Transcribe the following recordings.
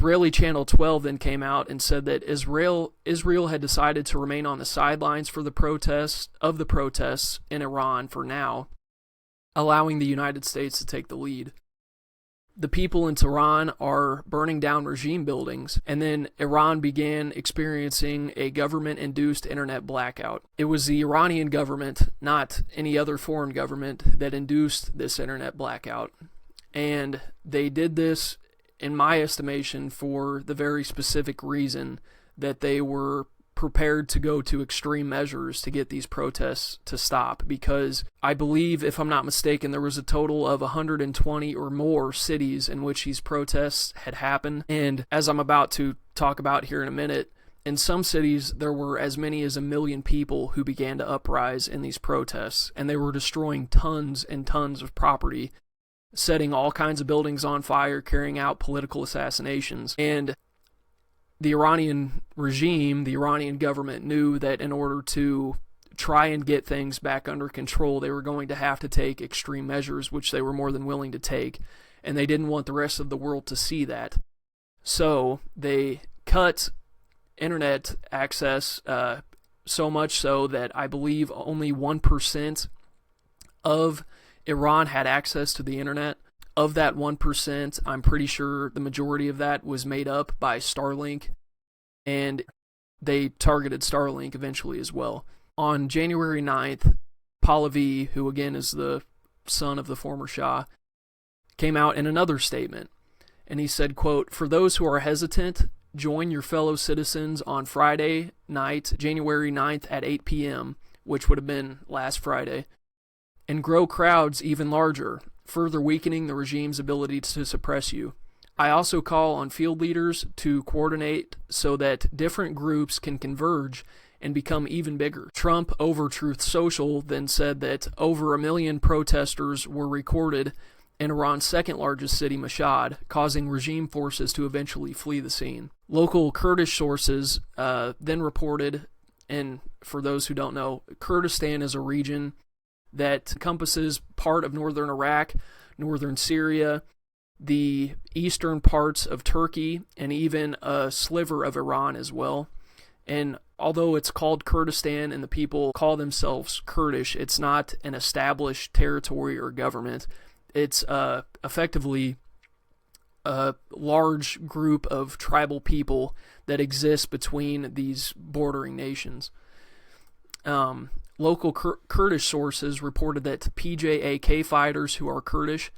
Israeli Channel 12 then came out and said that Israel had decided to remain on the sidelines for the protests in Iran for now, allowing the United States to take the lead. The people in Tehran are burning down regime buildings, and then Iran began experiencing a government-induced internet blackout. It was the Iranian government, not any other foreign government, that induced this internet blackout. And they did this, in my estimation, for the very specific reason that they were prepared to go to extreme measures to get these protests to stop, because I believe, if I'm not mistaken, there was a total of 120 or more cities in which these protests had happened. And as I'm about to talk about here in a minute, in some cities there were as many as 1 million people who began to uprise in these protests, and they were destroying tons and tons of property, setting all kinds of buildings on fire, carrying out political assassinations. And the Iranian regime, the Iranian government, knew that in order to try and get things back under control, they were going to have to take extreme measures, which they were more than willing to take, and they didn't want the rest of the world to see that. So they cut internet access so much so that I believe only 1% of Iran had access to the internet. Of that 1%, I'm pretty sure the majority of that was made up by Starlink, and they targeted Starlink eventually as well. On January 9th, Pahlavi, who again is the son of the former Shah, came out in another statement, and he said, quote, "For those who are hesitant, join your fellow citizens on Friday night, January 9th at 8 p.m., which would have been last Friday, and grow crowds even larger, further weakening the regime's ability to suppress you. I also call on field leaders to coordinate so that different groups can converge and become even bigger." Trump over Truth Social then said that over 1 million protesters were recorded in Iran's second largest city, Mashhad, causing regime forces to eventually flee the scene. Local Kurdish sources then reported, and for those who don't know, Kurdistan is a region that encompasses part of northern Iraq, northern Syria, the eastern parts of Turkey, and even a sliver of Iran as well. And although it's called Kurdistan and the people call themselves Kurdish, it's not an established territory or government. It's effectively a large group of tribal people that exist between these bordering nations. Local Kurdish sources reported that PJAK fighters who are Kurdish,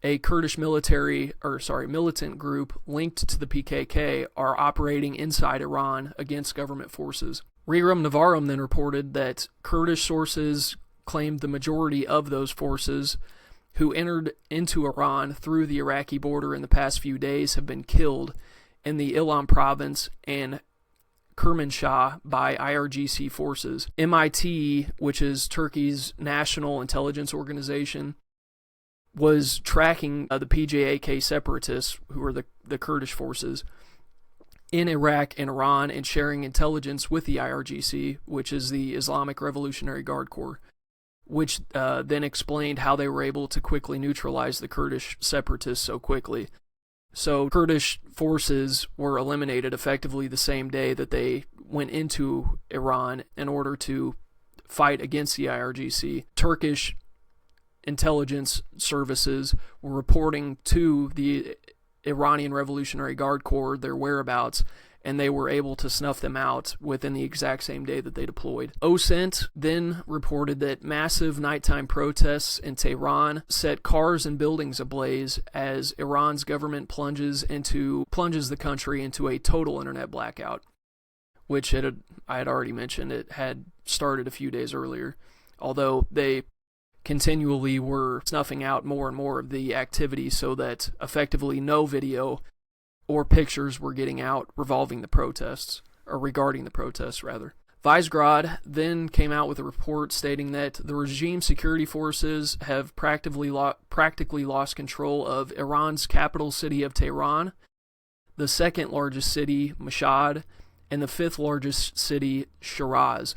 a Kurdish militant group linked to the PKK, are operating inside Iran against government forces. Regram Navarum then reported that Kurdish sources claimed the majority of those forces who entered into Iran through the Iraqi border in the past few days have been killed in the Ilam province and Kermanshah by IRGC forces. MIT, which is Turkey's national intelligence organization, was tracking the PJAK separatists, who are the Kurdish forces, in Iraq and Iran, and sharing intelligence with the IRGC, which is the Islamic Revolutionary Guard Corps, which then explained how they were able to quickly neutralize the Kurdish separatists so quickly. So Kurdish forces were eliminated effectively the same day that they went into Iran in order to fight against the IRGC. Turkish intelligence services were reporting to the Iranian Revolutionary Guard Corps their whereabouts, and they were able to snuff them out within the exact same day that they deployed. OSINT then reported that massive nighttime protests in Tehran set cars and buildings ablaze as Iran's government plunges the country into a total internet blackout, which I had already mentioned. It had started a few days earlier, although they continually were snuffing out more and more of the activity so that effectively no video or pictures were getting out regarding the protests, rather. Visegrad then came out with a report stating that the regime security forces have practically lost control of Iran's capital city of Tehran, the second largest city, Mashhad, and the fifth largest city, Shiraz.